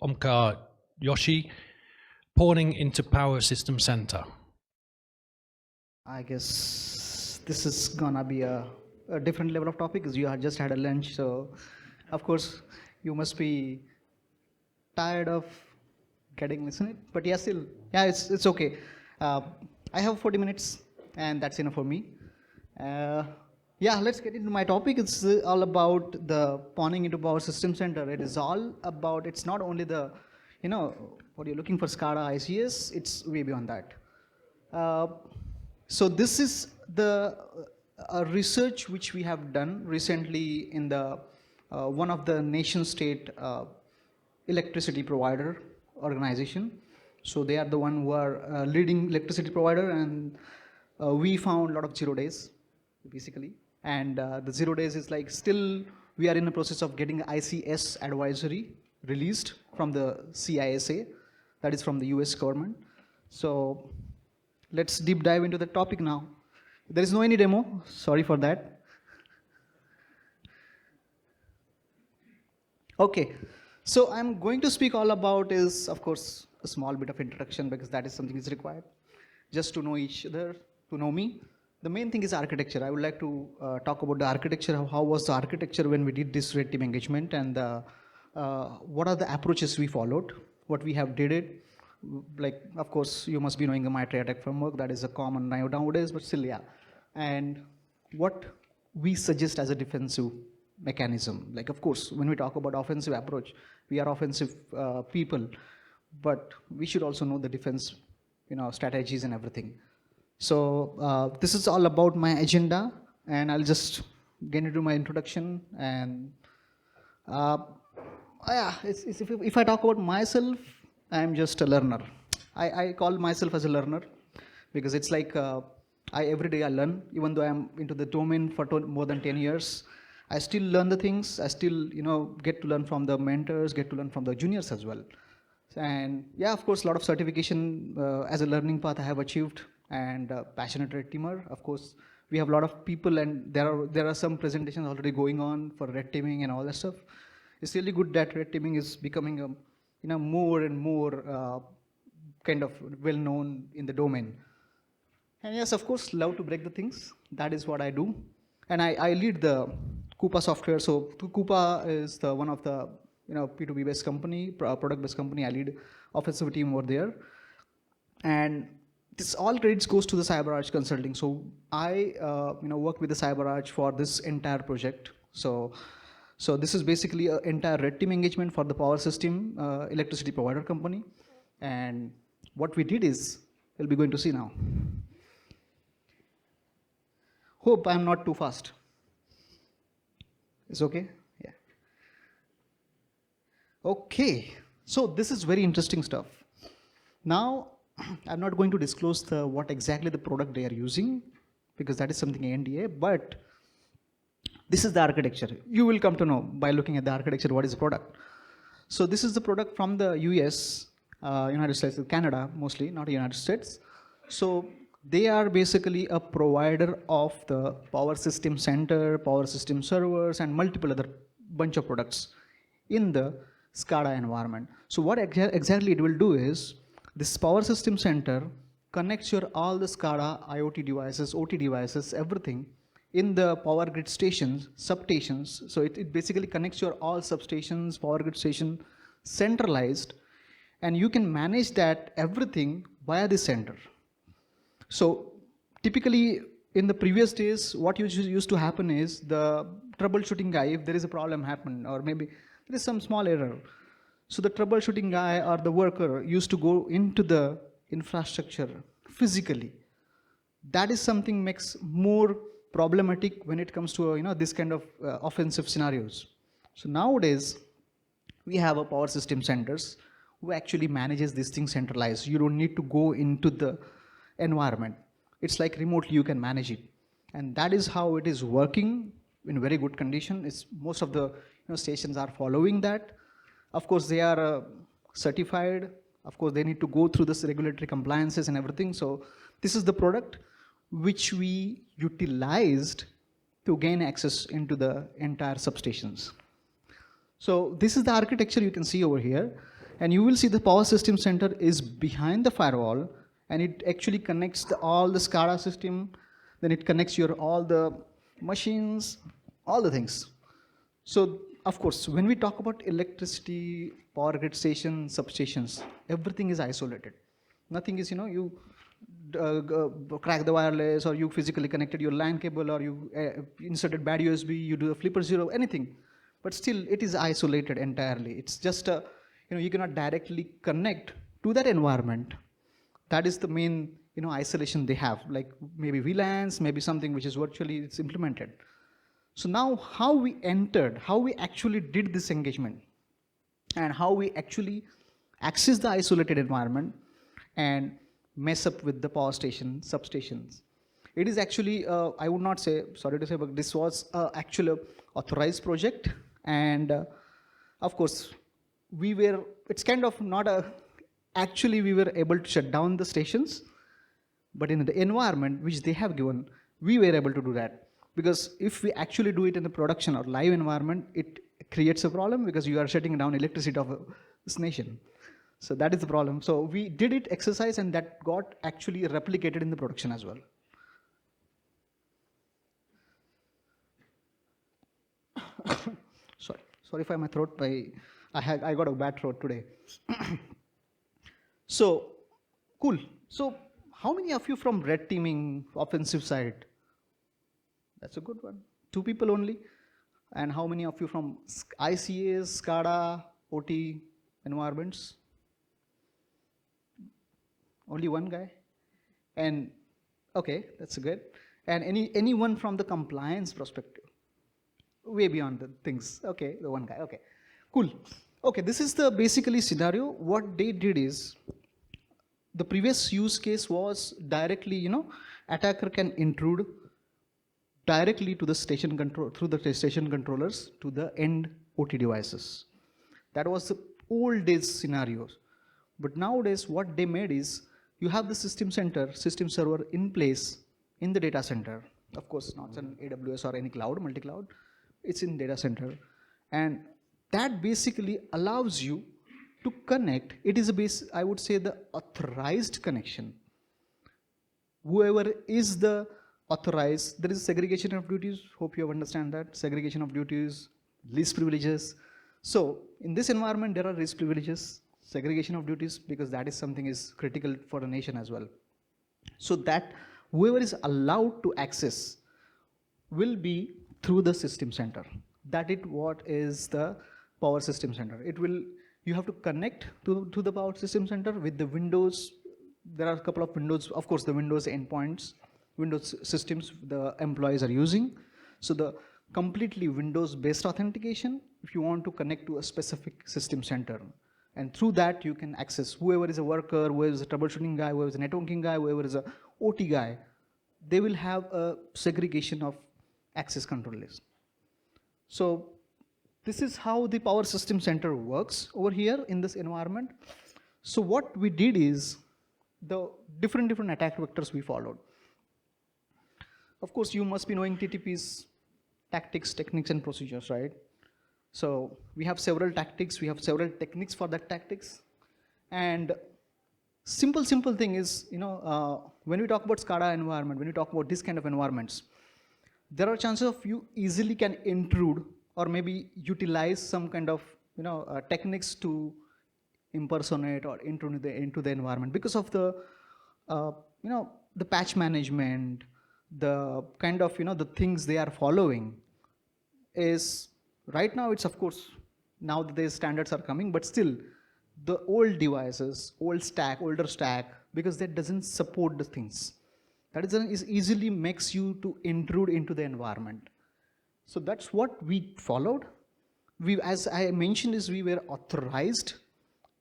Omkar, Joshi, Pwning into Power System Center. I guess this is gonna be a different level of topic because you had just had a lunch, so of course you must be tired of getting listened. But yeah, still, yeah, it's okay. Uh, I have 40 minutes, and that's enough for me. Uh, yeah, let's get into my topic. It's all about the Pwning into Power System Center. It is all about. It's not only the, what you're looking for SCADA ICS. It's way beyond that. Uh, so this is the research which we have done recently in the one of the nation state electricity provider organization. So they are the one who are leading electricity provider, and we found a lot of 0 days basically. And the 0 days is like still we are in the process of getting ICS advisory released from the CISA, that is from the US government. So let's deep dive into the topic now. There is no any demo, sorry for that. Okay, so I'm going to speak all about is, of course, a small bit of introduction because that is something is required. Just to know each other, to know me. The main thing is architecture. I would like to talk about the architecture, how was the architecture when we did this red team engagement, and what are the approaches we followed, what we have did it. Like, of course, you must be knowing the MITRE attack framework, that is a common nowadays, but still, yeah. And what we suggest as a defensive mechanism. Like, of course, when we talk about offensive approach, we are offensive people, but we should also know the defense, strategies and everything. So this is all about my agenda, and I'll just get into my introduction. And yeah, if I talk about myself, I'm just a learner. I call myself as a learner because it's like every day I learn, even though I'm into the domain for more than 10 years. I still learn the things. I still, get to learn from the mentors, get to learn from the juniors as well. And yeah, of course, a lot of certification as a learning path I have achieved, and passionate red teamer. Of course, we have a lot of people, and there are some presentations already going on for red teaming and all that stuff. It's really good that red teaming is becoming a, more and more kind of well known in the domain. And yes, of course, love to break the things. That is what I do, and I lead the Coupa software. So Coupa is one of the P2B based company, product based company. I lead offensive team over there, and this all credits goes to the CyberArch Consulting. So I work with the CyberArch for this entire project. So this is basically an entire red team engagement for the power system electricity provider company. And what we did is, we'll be going to see now. Hope I'm not too fast. It's okay? Yeah. Okay. So this is very interesting stuff. Now, I'm not going to disclose what exactly the product they are using because that is something NDA, but this is the architecture. You will come to know by looking at the architecture what is the product. So this is the product from the US, United States, Canada mostly, not the United States. So they are basically a provider of the power system center, power system servers, and multiple other bunch of products in the SCADA environment. So what exactly it will do is, this power system center connects your all the SCADA IoT devices, OT devices, everything in the power grid stations, substations. So it basically connects your all substations, power grid station, centralized, and you can manage that everything via the center. So typically in the previous days, what used to happen is the troubleshooting guy, if there is a problem happen, or maybe there is some small error, so the troubleshooting guy or the worker used to go into the infrastructure physically. That is something makes more problematic when it comes to this kind of offensive scenarios. So nowadays we have a power system centers who actually manages these things centralized. You don't need to go into the environment. It's like remotely you can manage it, and that is how it is working in very good condition. It's most of the stations are following that. Of course, they are certified. Of course, they need to go through this regulatory compliances and everything. So this is the product which we utilized to gain access into the entire substations. So this is the architecture you can see over here. And you will see the power system center is behind the firewall, and it actually connects all the Scada system, then it connects your all the machines, all the things. So of course, when we talk about electricity, power grid stations, substations, everything is isolated. Nothing is, you crack the wireless, or you physically connected your LAN cable, or you inserted bad USB, you do a flipper zero, anything. But still, it is isolated entirely. It's just a, you cannot directly connect to that environment. That is the main, isolation they have, like maybe VLANs, maybe something which is virtually it's implemented. So now how we entered, how we actually did this engagement, and how we actually access the isolated environment and mess up with the power station, substations. It is actually, I would not say, sorry to say, but this was actually authorized project. And of course, it's kind of not actually we were able to shut down the stations, but in the environment which they have given, we were able to do that. Because if we actually do it in the production or live environment, it creates a problem because you are shutting down electricity of this nation. So that is the problem. So we did it exercise, and that got actually replicated in the production as well. Sorry for my throat. I got a bad throat today. So cool. So how many of you from red teaming offensive side? That's a good one. 2 people only. And how many of you from ICAs, Scada, OT environments? Only one guy. And okay, that's good. And anyone from the compliance perspective? Way beyond the things. Okay, the one guy. Okay, cool. Okay, this is the basically scenario. What they did is, the previous use case was directly, attacker can intrude directly to the station control, through the station controllers to the end OT devices. That was the old days scenarios. But nowadays, what they made is, you have the system center, system server in place in the data center. Of course, not an AWS or any cloud, multi-cloud. It's in data center. And that basically allows you to connect. It is a base, I would say, the authorized connection. Whoever is the authorized, there is segregation of duties. Hope you understand that. Segregation of duties, least privileges. So in this environment, there are least privileges, segregation of duties, because that is something is critical for a nation as well. So that whoever is allowed to access will be through the system center. That is what is the power system center. It will, you have to connect to the power system center with the Windows. There are a couple of Windows, of course, the Windows endpoints, Windows systems the employees are using. So the completely Windows-based authentication, if you want to connect to a specific system center. And through that, you can access whoever is a worker, whoever is a troubleshooting guy, whoever is a networking guy, whoever is a OT guy. They will have a segregation of access control list. So this is how the power system center works over here in this environment. So what we did is, the different attack vectors we followed. Of course, you must be knowing TTP's tactics, techniques, and procedures, right? So we have several tactics, we have several techniques for that tactics. And simple thing is, when we talk about Scada environment, when we talk about this kind of environments, there are chances of you easily can intrude or maybe utilize some kind of, techniques to impersonate or intrude into the environment because of the, the patch management, the kind of, the things they are following is, right now it's, of course, now that the standards are coming, but still the old devices, older stack, because that doesn't support the things. That is easily makes you to intrude into the environment. So that's what we followed. We, as I mentioned, is we were authorized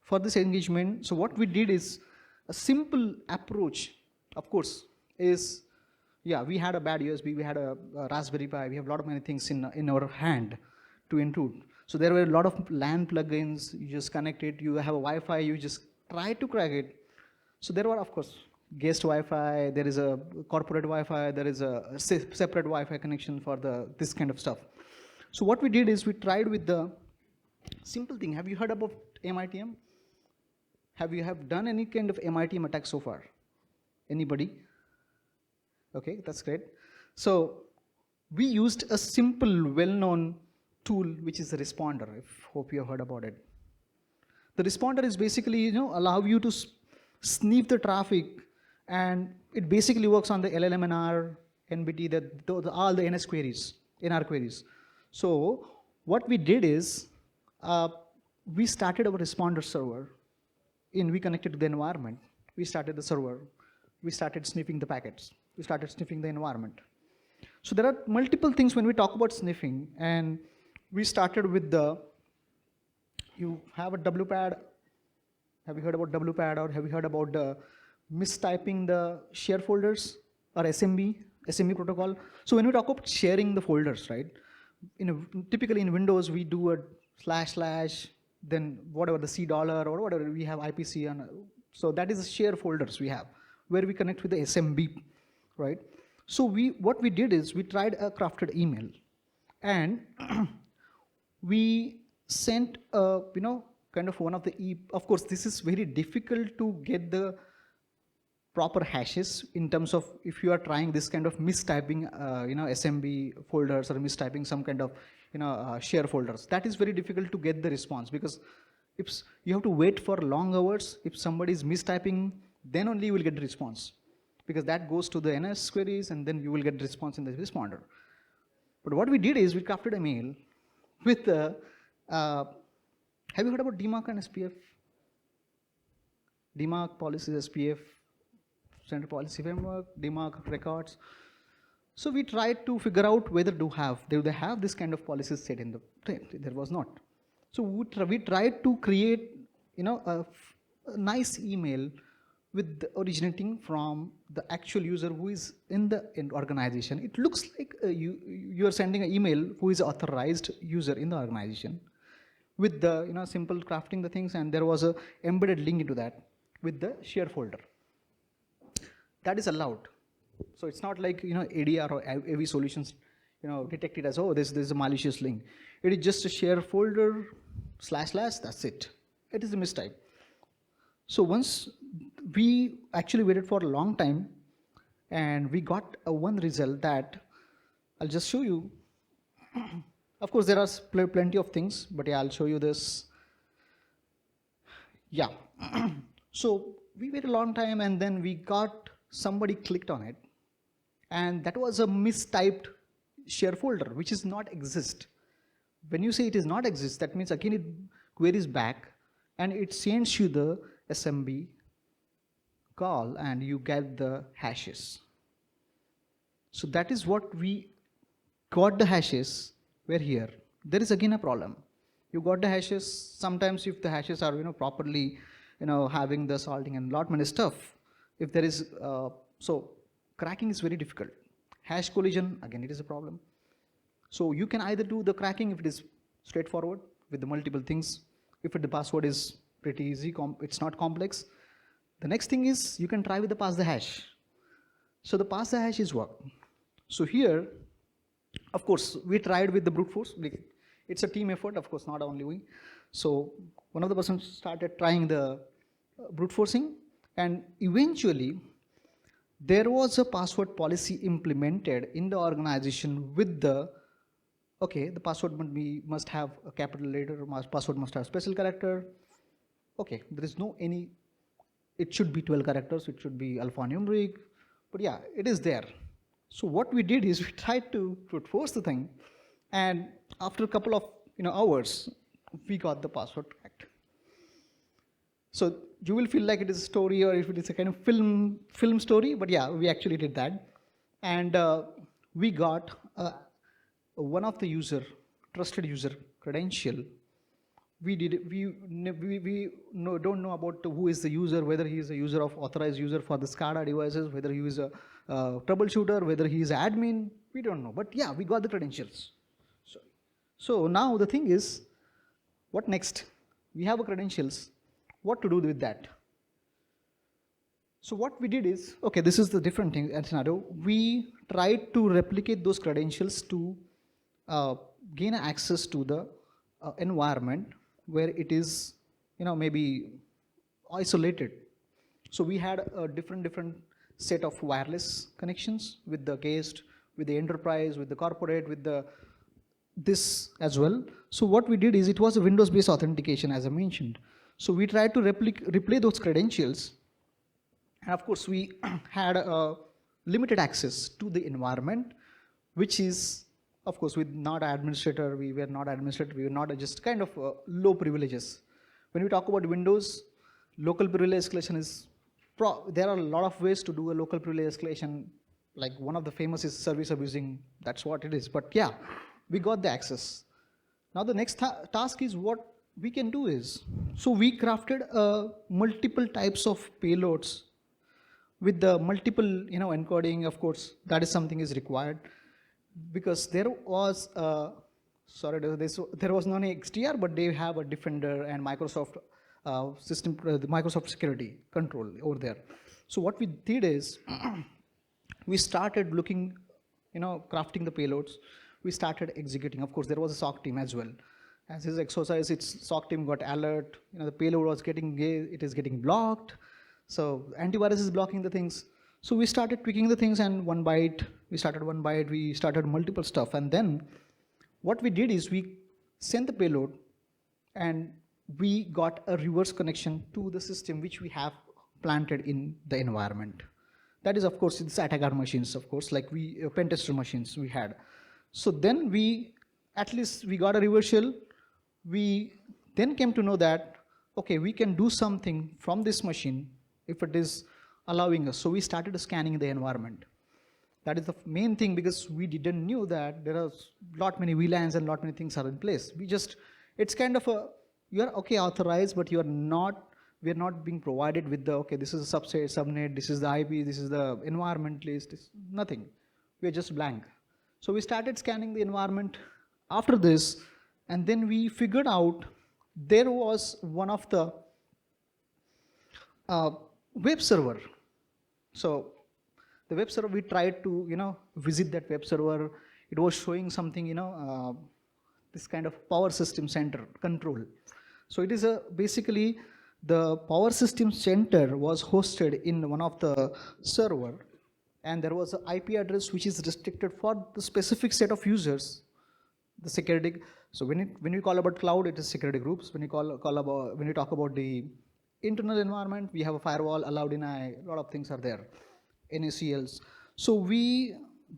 for this engagement. So what we did is a simple approach, of course, is, yeah, we had a bad USB, we had a Raspberry Pi, we have a lot of many things in our hand to intrude. So there were a lot of LAN plugins, you just connect it, you have a Wi-Fi, you just try to crack it. So there were, of course, guest Wi-Fi, there is a corporate Wi-Fi, there is a separate Wi-Fi connection for this kind of stuff. So what we did is we tried with the simple thing. Have you heard about MITM? Have you done any kind of MITM attack so far? Anybody? Okay, that's great. So we used a simple, well-known tool, which is a responder. I hope you have heard about it. The responder is basically, allow you to sniff the traffic, and it basically works on the LLMNR, NBT, all the NS queries, NR queries. So what we did is, we started our responder server. We connected to the environment. We started the server. We started sniffing the packets. We started sniffing the environment. So there are multiple things when we talk about sniffing, and we started with you have a WPAD. Have you heard about WPAD, or have you heard about the mistyping the share folders, or SMB protocol? So when we talk about sharing the folders, right? Typically in Windows, we do a / then whatever the $, or whatever we have IPC, and so that is the share folders we have, where we connect with the SMB, right? So what we did is we tried a crafted email, and we sent kind of one of the of course this is very difficult to get the proper hashes in terms of if you are trying this kind of mistyping SMB folders, or mistyping some kind of share folders. That is very difficult to get the response, because if you have to wait for long hours. If somebody is mistyping, then only you will get the response, because that goes to the NS queries, and then you will get the response in the responder. But what we did is we crafted a mail with have you heard about DMARC and SPF? DMARC policies, SPF, Standard Policy Framework, DMARC records. So we tried to figure out whether do they have this kind of policies set in the thing. There was not. So we tried to create a nice email originating from the actual user who is in the organization. It looks like you are sending an email who is authorized user in the organization, with the simple crafting the things, and there was a embedded link into that with the share folder. That is allowed. So it's not like ADR or AV solutions detect it as, oh, this is a malicious link. It is just a share folder / that's it. It is a mistype. So once we actually waited for a long time, and we got one result that I'll just show you. Of course, there are plenty of things, but yeah, I'll show you this. Yeah. So we waited a long time, and then we got somebody clicked on it, and that was a mistyped share folder, which is not exist. When you say it is not exist, that means again it queries back, and it sends you the SMB call, and you get the hashes. So that is what we got. The hashes were here. There is again a problem. You got the hashes. Sometimes if the hashes are properly having the salting and lot many stuff, if there is so cracking is very difficult. Hash collision, again, it is a problem. So you can either do the cracking if it is straightforward with the multiple things. If the password is pretty easy, it's not complex. The next thing is you can try with the pass the hash. So the pass the hash is work. So here, of course, we tried with the brute force. It's a team effort, of course, not only we. So one of the persons started trying the brute forcing, and eventually there was a password policy implemented in the organization with the password must have a capital letter, password must have special character. Okay, there is no any, it should be 12 characters, it should be alphanumeric, but yeah, it is there. So what we did is we tried to brute force the thing, and after a couple of hours, we got the password cracked. So you will feel like it is a story, or if it is a kind of film story, but yeah, we actually did that, and we got one of the trusted user credential. We don't know about who is the user, whether he is a user of authorized user for the Scada devices, whether he is a troubleshooter, whether he is an admin. We don't know, but yeah, we got the credentials. So now the thing is, what next? We have a credentials. What to do with that? So what we did is, okay, this is the different thing and scenario. We tried to replicate those credentials to gain access to the environment where it is, maybe isolated. So we had a different set of wireless connections with the guest, with the enterprise, with the corporate, with the this as well. So what we did is it was a Windows-based authentication, as I mentioned. So we tried to replay those credentials, and of course we had a limited access to the environment, which is, of course, with not administrator, we were not administrator, we were not just kind of low privileges. When we talk about Windows, local privilege escalation is, there are a lot of ways to do a local privilege escalation. Like one of the famous is service abusing, that's what it is. But yeah, we got the access. Now the next task is what we can do is, so we crafted multiple types of payloads with the multiple encoding. Of course, that is something is required, because there was there was no XDR, but they have a Defender and Microsoft system, the Microsoft security control over there. So what we did is we started looking, crafting the payloads. We started executing. Of course, there was a SOC team as well. As his exercise, its SOC team got alert. The payload was it is getting blocked. So antivirus is blocking the things. So we started tweaking the things, and we started multiple stuff. And then what we did is we sent the payload, and we got a reverse connection to the system which we have planted in the environment. That is, of course, it's attacker machines, of course, like pen tester machines we had. So then at least we got a reversal. We then came to know that, okay, we can do something from this machine if it is allowing us. So we started scanning the environment. That is the main thing, because we didn't knew that there are lot many VLANs and lot many things are in place. It's kind of you're okay authorized, but we are not being provided with okay, this is a subnet, this is the IP, this is the environment list, nothing. We are just blank. So we started scanning the environment after this, and then we figured out there was one of the web server. So the web server, we tried to visit that web server. It was showing something this kind of power system center control. So it is basically the power system center was hosted in one of the server, and there was an IP address which is restricted for the specific set of users. The security. So when we call about cloud, it is security groups. When you when you talk about the internal environment, we have a firewall, allowed in a lot of things are there, NACLs. So we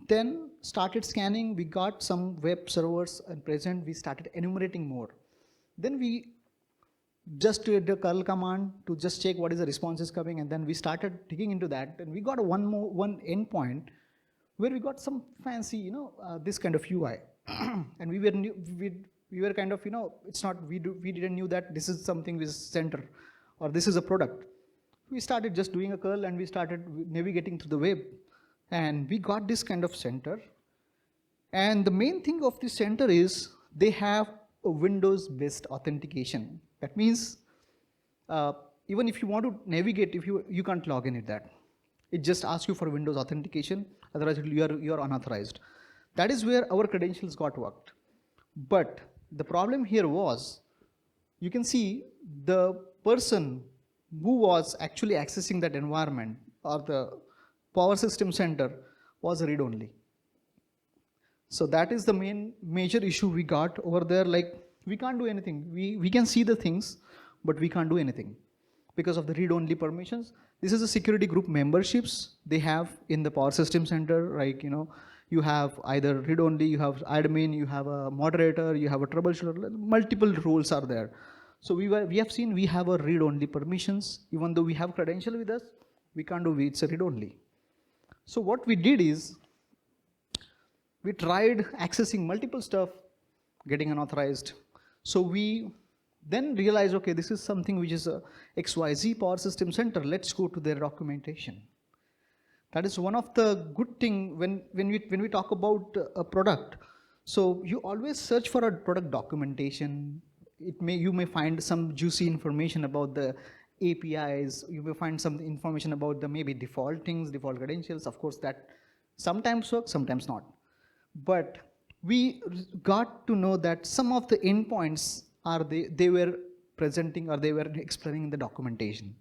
then started scanning. We got some web servers and present. We started enumerating more. Then we just did the curl command to just check what is the response is coming, and then we started digging into that, and we got one endpoint where we got some fancy this kind of UI. And we were kind of it's not, we didn't knew that this is something with center or this is a product. We started just doing a curl, and we started navigating through the web, and we got this kind of center. And the main thing of this center is they have a Windows based authentication. That means even if you want to navigate, if you can't log in at that, it just asks you for Windows authentication, otherwise you are unauthorized. That is where our credentials got worked. But the problem here was, you can see the person who was actually accessing that environment or the power system center was read only. So that is the major issue we got over there. Like, we can't do anything. We can see the things, but we can't do anything because of the read-only permissions. This is the security group memberships they have in the power system center. Like, you have either read-only, you have admin, you have a moderator, you have a troubleshooter. Multiple roles are there. So we have seen we have a read-only permissions. Even though we have credential with us, we can't do it's a read-only. So what we did is, we tried accessing multiple stuff, getting unauthorized. So we then realized, okay, this is something which is a XYZ power system center. Let's go to their documentation. That is one of the good thing when we talk about a product. So you always search for a product documentation. You may find some juicy information about the APIs. You may find some information about the maybe default things, default credentials. Of course, that sometimes works, sometimes not. But we got to know that some of the endpoints they were presenting or they were explaining in the documentation.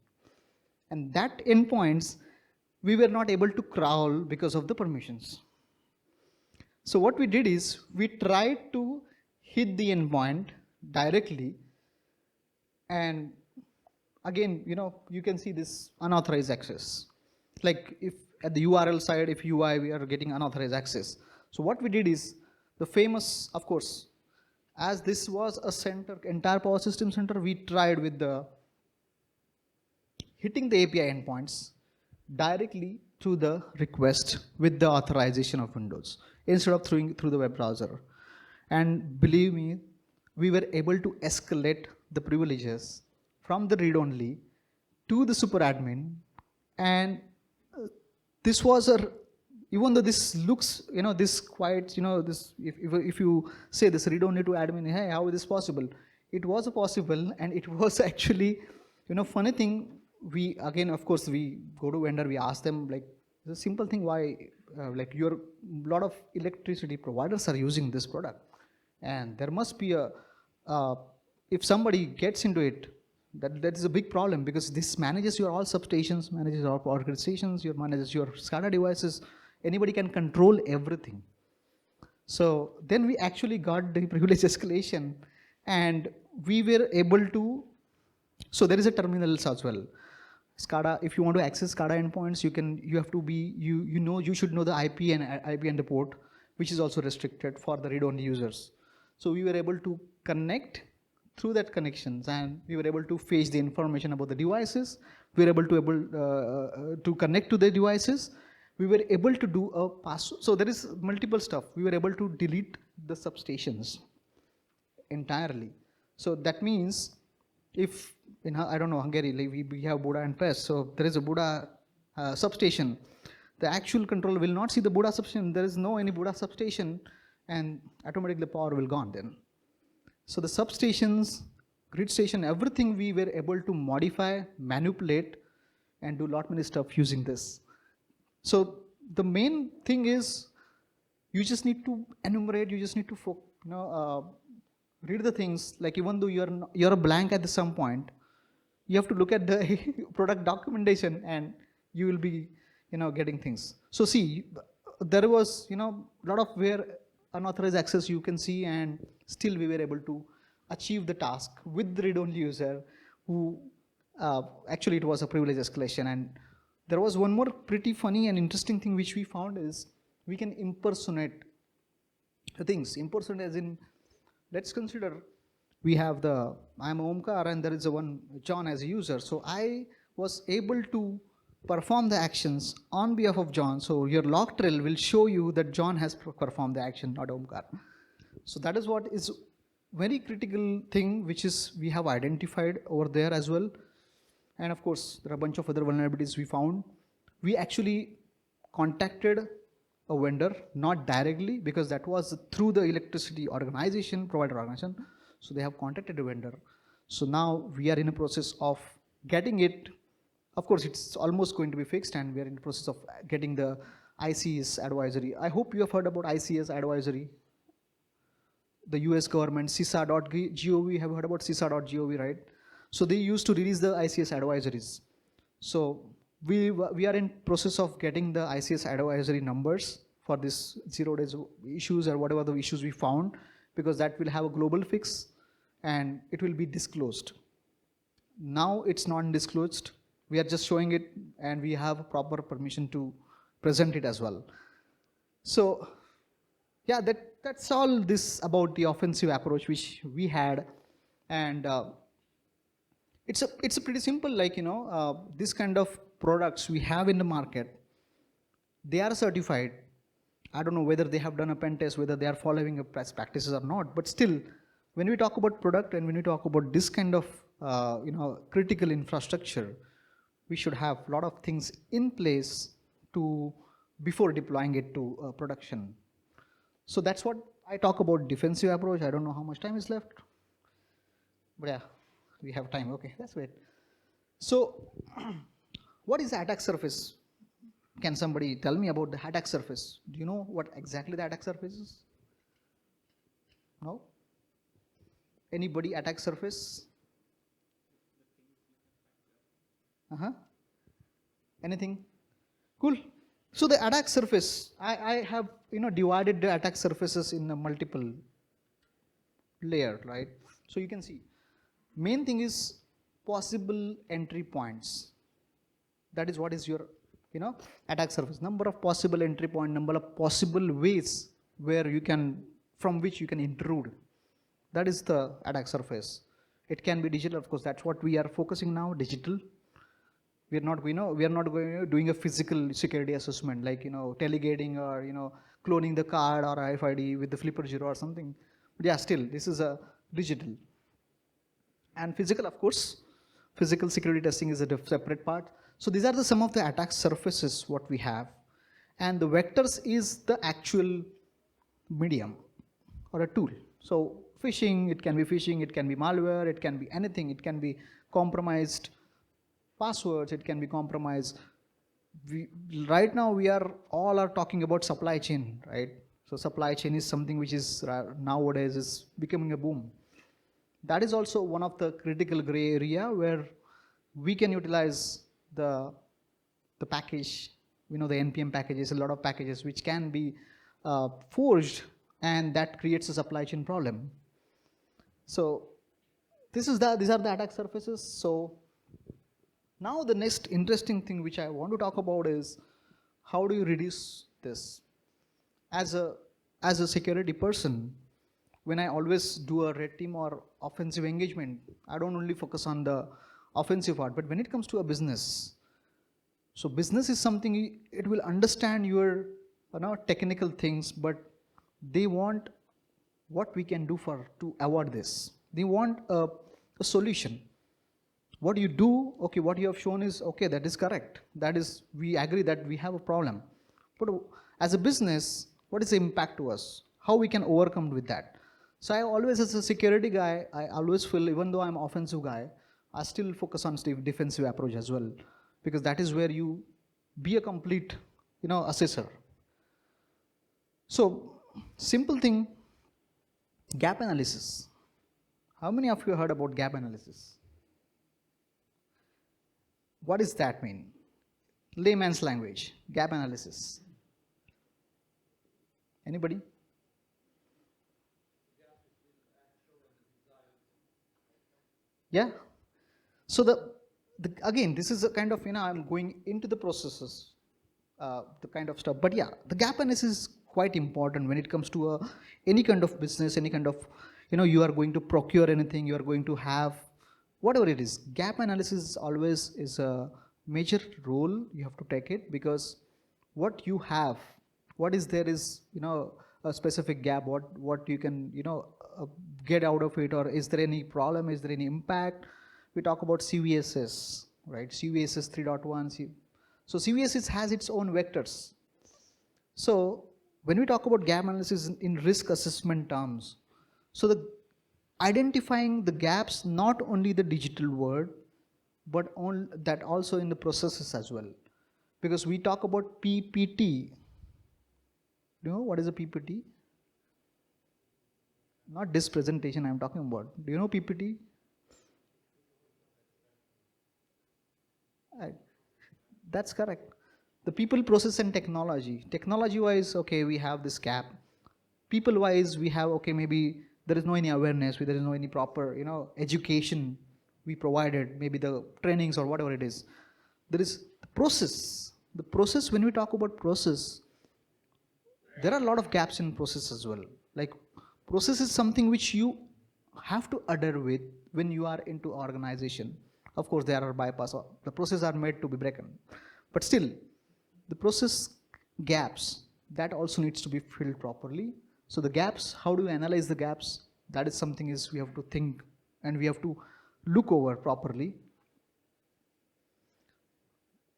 And that endpoints, we were not able to crawl because of the permissions. So what we did is we tried to hit the endpoint directly, and again, you can see this unauthorized access. Like if at the URL side, if UI, we are getting unauthorized access. So what we did is the famous, of course, as this was a center, entire power system center, we tried with the hitting the API endpoints directly through the request with the authorization of Windows instead of through the web browser. And believe me, we were able to escalate the privileges from the read-only to the superadmin. And this was even though this looks, this quite, this, if you say this read-only to admin, hey, how is this possible? It was possible, and it was actually, funny thing. We, again, of course, we go to vendor, we ask them, like, the simple thing why, like, your lot of electricity providers are using this product. And there must be if somebody gets into it, that is a big problem, because this manages your all substations, manages your power grid stations, manages your SCADA devices. Anybody can control everything. So then we actually got the privilege escalation, and we were able to, so there is a terminals as well. SCADA, if you want to access SCADA endpoints, you have to be, you should know the IP and the port, which is also restricted for the read-only users. So we were able to connect through that connections, and we were able to fetch the information about the devices. We were able to connect to the devices. We were able to do a pass. So there is multiple stuff. We were able to delete the substations entirely. So that means if in, I don't know, Hungary, like we have Buda and PES. So there is a Buda substation. The actual controller will not see the Buda substation. There is no any Buda substation, and automatically power will gone then. So the substations, grid station, everything we were able to modify, manipulate, and do lot many stuff using this. So the main thing is you just need to enumerate, you just need to read the things. Like even though you're a blank at some point, you have to look at the product documentation, and you will be getting things. So see, there was lot of where unauthorized access you can see, and still we were able to achieve the task with the read-only user who actually it was a privilege escalation. And there was one more pretty funny and interesting thing which we found is we can impersonate the things. Impersonate as in, let's consider we have I'm Omkar and there is one John as a user. So I was able to perform the actions on behalf of John. So your log trail will show you that John has performed the action, not Omkar. So that is what is very critical thing, which is we have identified over there as well. And of course, there are a bunch of other vulnerabilities we found. We actually contacted a vendor, not directly, because that was through the electricity organization, provider organization. So they have contacted a vendor. So now we are in a process of getting it. Of course, it's almost going to be fixed, and we are in the process of getting the ICS advisory. I hope you have heard about ICS advisory. The US government, CISA.gov, have heard about CISA.gov, right? So they used to release the ICS advisories. So we are in process of getting the ICS advisory numbers for this 0 days issues or whatever the issues we found, because that will have a global fix and it will be disclosed. Now it's not disclosed. We are just showing it, and we have proper permission to present it as well. So yeah, that's all this about the offensive approach which we had. And it's a pretty simple, like, this kind of products we have in the market, they are certified. I don't know whether they have done a pen test, whether they are following best practices or not, but still, when we talk about product and when we talk about this kind of critical infrastructure, we should have a lot of things in place before deploying it to production. So that's what I talk about defensive approach. I don't know how much time is left, but yeah, we have time. Okay, that's great. So what is the attack surface? Can somebody tell me about the attack surface? Do you know what exactly the attack surface is? No? Anybody attack surface? Anything? Cool. So the attack surface, I have divided the attack surfaces in a multiple layer, right? So you can see, main thing is possible entry points. That is what is your attack surface. Number of possible entry point, number of possible ways where you can, from which you can intrude. That is the attack surface. It can be digital, of course. That's what we are focusing now, digital. We are not going doing a physical security assessment like telegating or cloning the card or RFID with the flipper zero or something. But yeah, still this is a digital. And physical, of course, physical security testing is a separate part. So these are some of the attack surfaces what we have, and the vectors is the actual medium or a tool. So phishing, it can be malware, it can be anything, it can be compromised passwords, it can be compromised. Right now we are talking about supply chain, right? So supply chain is something which is nowadays is becoming a boom. That is also one of the critical gray area where we can utilize the package, the NPM packages, a lot of packages which can be forged, and that creates a supply chain problem. So these are the attack surfaces. So now the next interesting thing which I want to talk about is how do you reduce this? As a security person, when I always do a red team or offensive engagement, I don't only focus on the offensive part, but when it comes to a business, so business is something, it will understand your technical things, but they want what we can do to avoid this. They want a solution. What you do, okay, what you have shown is okay, that is correct. That is, we agree that we have a problem. But as a business, what is the impact to us? How we can overcome with that? So I always, as a security guy, I always feel, even though I'm an offensive guy, I still focus on defensive approach as well, because that is where you be a complete, assessor. So simple thing, gap analysis. How many of you heard about gap analysis? What does that mean? Layman's language, gap analysis. Anybody? Yeah. So again, this is a kind of, I'm going into the processes, the kind of stuff. But yeah, the gap analysis is quite important when it comes to any kind of business, any kind of, you are going to procure anything, you are going to have, whatever it is. Gap analysis always is a major role you have to take it, because what you have, what is there is, a specific gap, what you can, get out of it, or is there any problem, is there any impact? We talk about CVSS, right? CVSS 3.1. So CVSS has its own vectors. So when we talk about gap analysis in risk assessment terms, so the identifying the gaps, not only the digital world, but on that also in the processes as well. Because we talk about PPT. Do you know what is a PPT? Not this presentation I'm talking about. Do you know PPT? That's correct. The people, process and technology. Technology wise, okay, we have this gap. People wise, we have, okay, maybe there is no any awareness, there is no any proper, education we provided, maybe the trainings or whatever it is. There is the process. The process, when we talk about process, there are a lot of gaps in process as well. Like process is something which you have to adhere with when you are into organization. Of course, there are bypass. The processes are made to be broken, but still, the process gaps that also needs to be filled properly. So the gaps, how do you analyze the gaps? That is something is we have to think and we have to look over properly.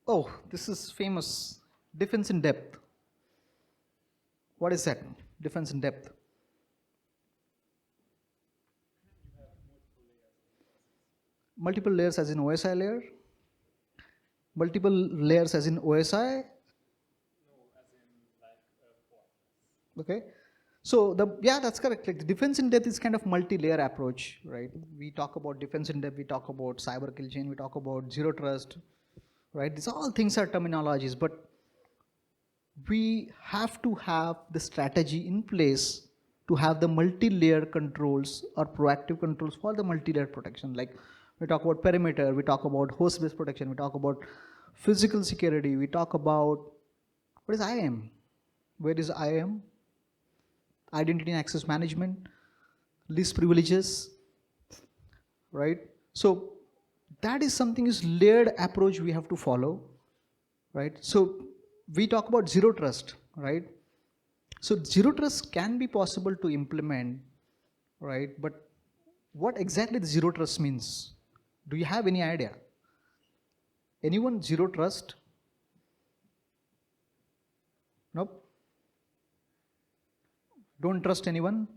Oh, this is famous. Defense in depth. What is that? Defense in depth. Multiple layers as in OSI layer? Multiple layers as in OSI? Okay. So yeah, that's correct. Like the defense in depth is kind of multi-layer approach, right? We talk about defense in depth, we talk about cyber kill chain, we talk about zero trust, right? These all things are terminologies, but we have to have the strategy in place to have the multi-layer controls or proactive controls for the multi-layer protection. Like we talk about perimeter, we talk about host-based protection, we talk about physical security, we talk about what is IAM, where is IAM, identity and access management, least privileges, right? So that is something is layered approach we have to follow, right? So we talk about zero trust, right? So zero trust can be possible to implement, right? But what exactly the zero trust means? Do you have any idea? Anyone zero trust? Nope. Don't trust anyone?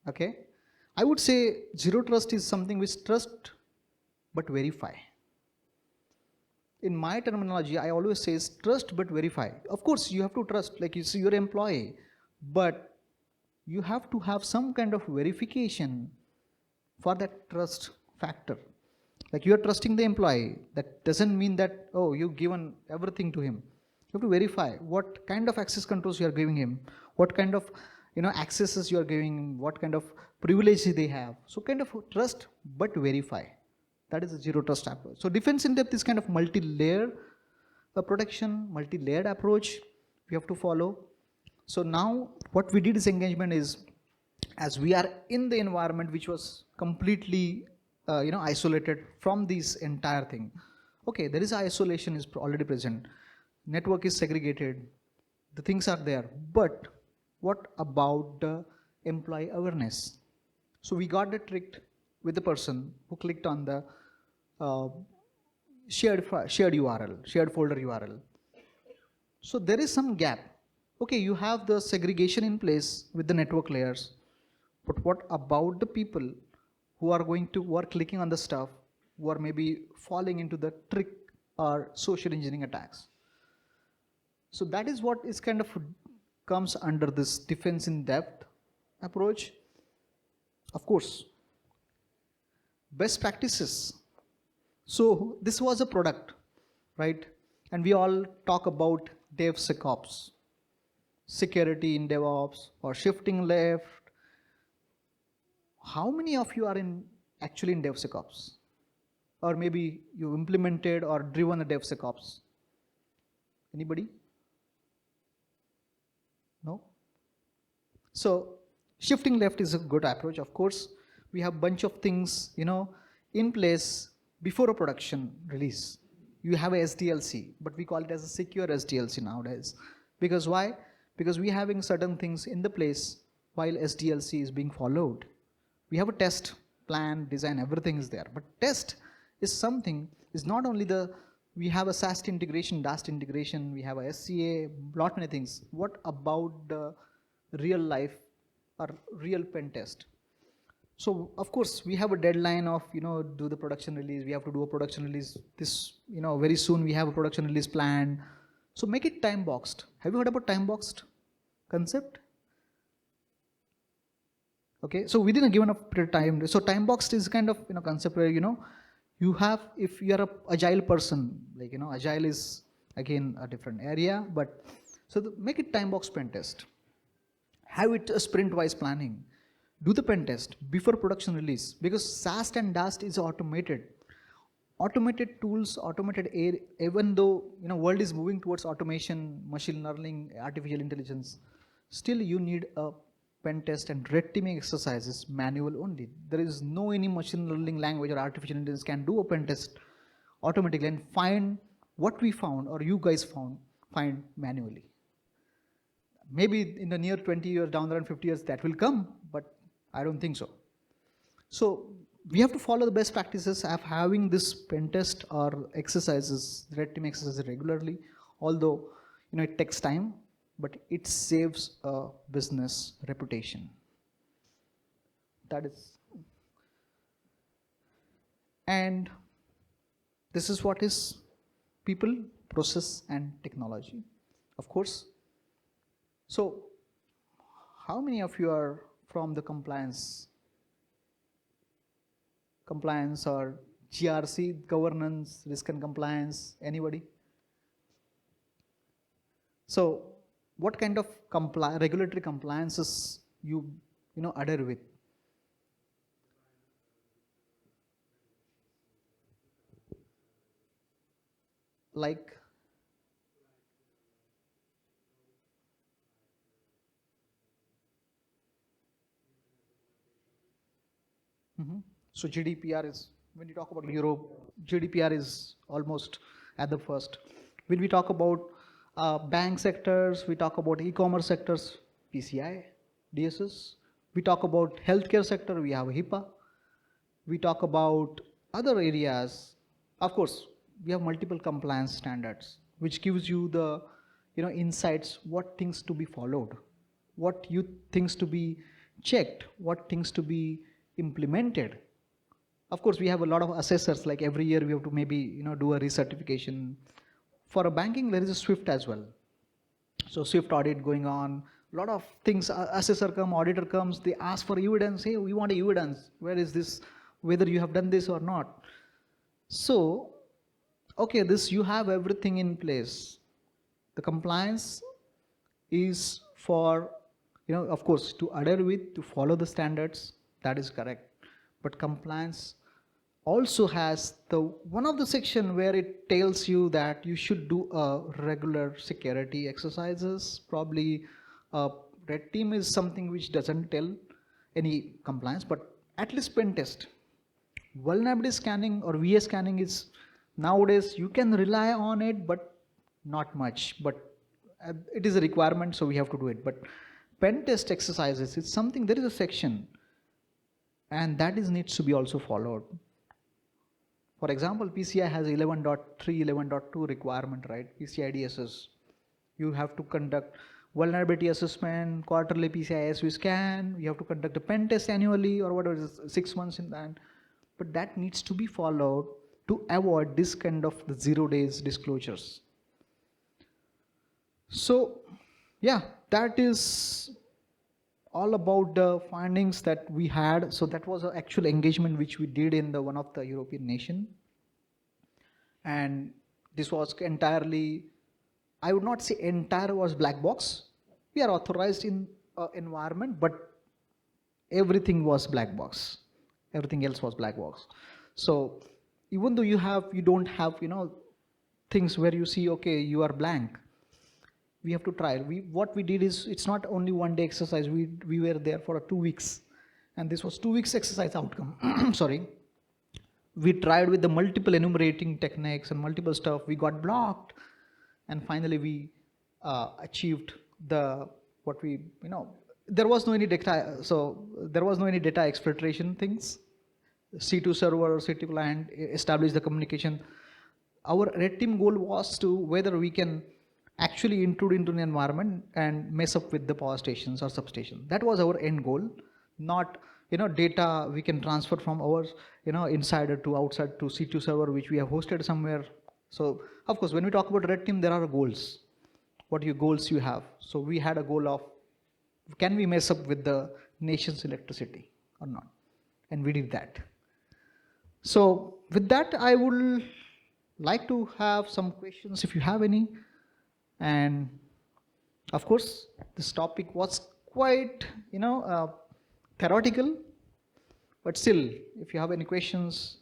Okay. I would say zero trust is something which trust but verify. In my terminology, I always say trust but verify. Of course, you have to trust, like you see your employee, but you have to have some kind of verification for that trust factor. Like you are trusting the employee, that doesn't mean that, oh, you've given everything to him. You have to verify what kind of access controls you are giving him, what kind of accesses you are giving him, what kind of privileges they have. So kind of trust but verify. That is a zero trust approach. So defense in depth is kind of multi-layer protection, multi-layered approach we have to follow. So now what we did is engagement is, as we are in the environment which was completely isolated from this entire thing. Okay, there is isolation is already present. Network is segregated. The things are there. But what about the employee awareness? So we got the trick with the person who clicked on the shared URL, shared folder URL. So there is some gap. Okay, you have the segregation in place with the network layers, but what about the people who are clicking on the stuff, who are maybe falling into the trick or social engineering attacks? So that is what is kind of comes under this defense in depth approach. Of course, best practices. So this was a product, right? And we all talk about DevSecOps, security in DevOps or shifting left. How many of you are actually in DevSecOps? Or maybe you implemented or driven the DevSecOps? Anybody? No? So shifting left is a good approach. Of course, we have bunch of things, in place before a production release. You have a SDLC, but we call it as a secure SDLC nowadays. Because why? Because we are having certain things in the place while SDLC is being followed. We have a test plan, design, everything is there. But test is something, is not only we have a SAST integration, DAST integration, we have a SCA, lot many things. What about the real life or real pen test? So of course we have a deadline of do the production release. We have to do a production release this very soon. We have a production release plan. So make it time boxed. Have you heard about time boxed concept? Okay, so within a given period of time. So time boxed is kind of concept where you have, if you are a agile person, like agile is again a different area, but so make it time box pen test. Have it a sprint wise planning. Do the pen test before production release, because SAST and DAST is automated tools, even though world is moving towards automation, machine learning, artificial intelligence, still you need a pen test and red teaming exercises manual only. There is no any machine learning language or artificial intelligence can do a pen test automatically and find what we found or you guys find manually. Maybe in the near 20 years down the line, 50 years that will come, but I don't think so. So we have to follow the best practices of having this pen test or exercises, red team exercises regularly, although it takes time, but it saves a business reputation. That is, and this is what is people, process, and technology, of course. So how many of you are from the compliance or GRC, governance, risk and compliance, anybody? So what kind of regulatory compliances you adhere with? Like? So GDPR is, when you talk about Europe, GDPR is almost at the first. When we talk about bank sectors, we talk about e-commerce sectors, PCI, DSS. We talk about healthcare sector, we have HIPAA. We talk about other areas. Of course, we have multiple compliance standards, which gives you the insights, what things to be followed, what things to be checked, what things to be implemented. Of course, we have a lot of assessors, like every year we have to maybe do a recertification. For a banking, there is a SWIFT as well. So SWIFT audit going on, a lot of things, assessor come, auditor comes, they ask for evidence, hey, we want evidence, where is this, whether you have done this or not. So, okay, this you have everything in place. The compliance is for, of course, to adhere with, to follow the standards, that is correct. But compliance also has one of the section where it tells you that you should do regular security exercises. Probably red team is something which doesn't tell any compliance, but at least pen test. Vulnerability scanning or VA scanning is nowadays you can rely on it, but not much. But it is a requirement, so we have to do it. But pen test exercises, it's something, there is a section, and that needs to be also followed. For example, PCI has 11.3, 11.2 requirement, right? PCI DSS. You have to conduct vulnerability assessment, quarterly PCI ISV scan, you have to conduct a pen test annually or whatever, 6 months in that. But that needs to be followed to avoid this kind of the 0 days disclosures. So, yeah, that is all about the findings that we had. So that was an actual engagement which we did in one of the European nation. And this was entirely, I would not say entire was black box. We are authorized in environment, but everything was black box. Everything else was black box. So even though you don't have, things where you see, okay, you are blank, we have to try. What we did is, it's not only 1 day exercise. We were there for 2 weeks, and this was 2 weeks exercise outcome. Sorry. We tried with the multiple enumerating techniques and multiple stuff. We got blocked, and finally we achieved what we, there was no any data. So there was no any data exfiltration things. C2 server, C2 client, establish the communication. Our red team goal was to whether we can actually intrude into an environment and mess up with the power stations or substation. That was our end goal, not data we can transfer from our insider to outside to C2 server, which we have hosted somewhere. So of course, when we talk about red team, there are goals. What goals you have? So we had a goal of, can we mess up with the nation's electricity or not? And we did that. So with that, I would like to have some questions if you have any. And of course, this topic was quite, theoretical, but still, if you have any questions,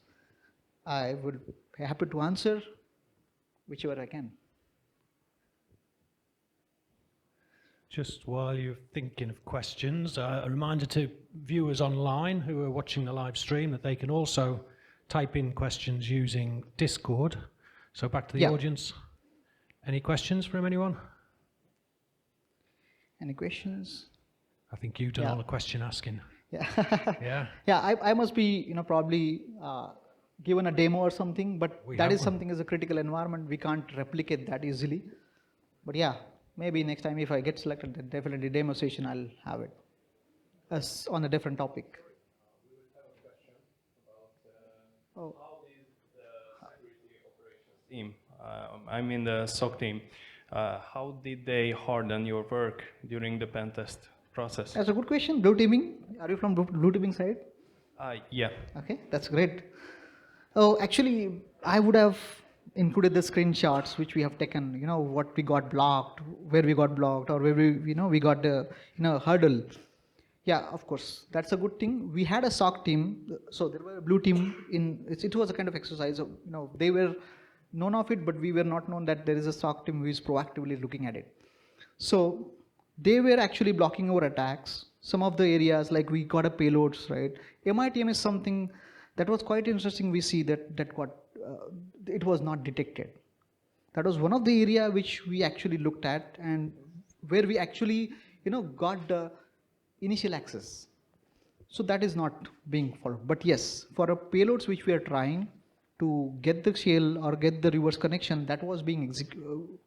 I would be happy to answer whichever I can. Just while you're thinking of questions, a reminder to viewers online who are watching the live stream that they can also type in questions using Discord. So back to the audience. Any questions from anyone? Any questions? I think you've done all the question asking. Yeah. Yeah, I must be, probably given a demo or something, but that is something as a critical environment. We can't replicate that easily. But yeah, maybe next time if I get selected, then definitely demo session I'll have it as on a different topic. We will have a question about how did the security operations team, I'm in the SOC team, how did they harden your work during the pen test process? That's a good question. Blue teaming. Are you from blue teaming side? Yeah. Okay, that's great. Oh, actually, I would have included the screenshots which we have taken, what we got blocked, where we got blocked, or where we got the, hurdle. Yeah, of course, that's a good thing. We had a SOC team, so there were a blue team it was a kind of exercise. They were known of it, but we were not known that there is a SOC team who is proactively looking at it. So they were actually blocking our attacks. Some of the areas, like we got a payloads, right? MITM is something that was quite interesting. We see that it was not detected. That was one of the area which we actually looked at, and where we actually got the initial access. So that is not being followed. But yes, for a payloads which we are trying to get the shell or get the reverse connection, that was being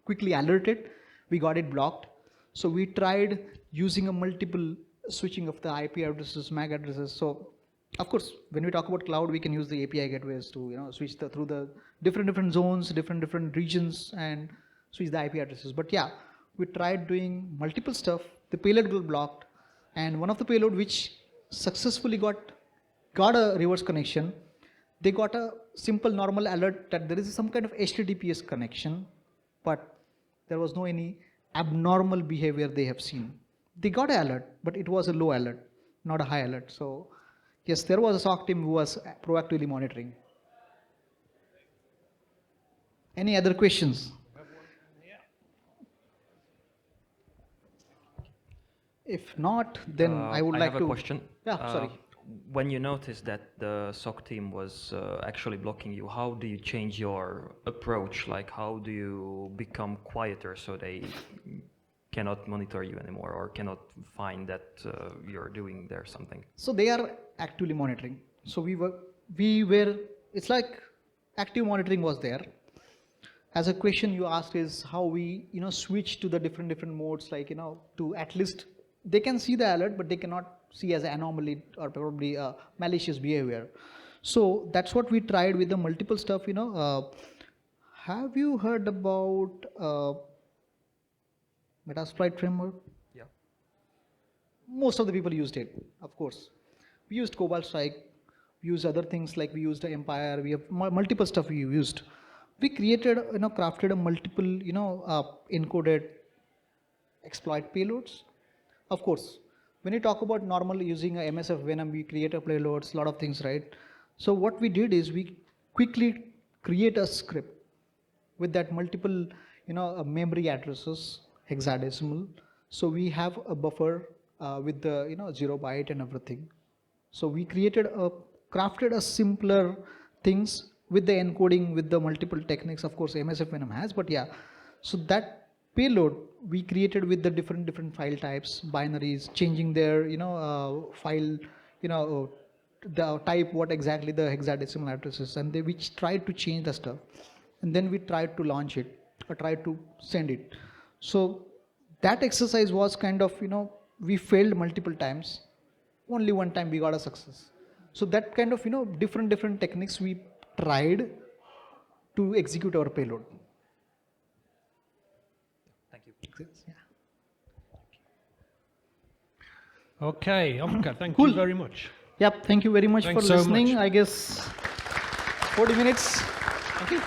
quickly alerted. We got it blocked. So we tried using a multiple switching of the IP addresses, MAC addresses. So of course, when we talk about cloud, we can use the API gateways to switch through the different zones, different regions, and switch the IP addresses. But yeah, we tried doing multiple stuff. The payload got blocked, and one of the payload which successfully got a reverse connection, they got a simple normal alert that there is some kind of HTTPS connection, but there was no any abnormal behavior they have seen. They got an alert, but it was a low alert, not a high alert. So yes, there was a SOC team who was proactively monitoring. Any other questions? If not, then I would like to. I have a question. Yeah, sorry. When you noticed that the SOC team was actually blocking you, how do you change your approach? Like, how do you become quieter so they cannot monitor you anymore, or cannot find that you're doing there something? So they are actively monitoring. So we were. It's like active monitoring was there. As a question you asked is how we switch to the different modes, like to at least they can see the alert, but they cannot see as an anomaly or probably malicious behavior. So that's what we tried with the multiple stuff. Have you heard about Metasploit framework? Yeah. Most of the people used it, of course. We used Cobalt Strike, we used other things, like we used Empire, we have multiple stuff we used. We created, crafted a multiple, encoded exploit payloads. Of course, when you talk about normally using a MSF Venom, we create a payloads, a lot of things, right? So what we did is we quickly create a script with that multiple, memory addresses, hexadecimal. So we have a buffer with the, 0 byte and everything. So we crafted a simpler things with the encoding, with the multiple techniques. Of course, MSF Venom has, but yeah. So that payload we created with the different file types, binaries, changing their file, the type, what exactly the hexadecimal address is, and we tried to change the stuff, and then we tried to launch it or tried to send it. So that exercise was kind of we failed multiple times. Only one time we got a success. So that kind of different techniques we tried to execute our payload. Thank you. Yeah. Okay, Omkar, thank Cool. you very much. Yep, thank you very much Thanks for so listening. much. I guess 40 minutes. Okay.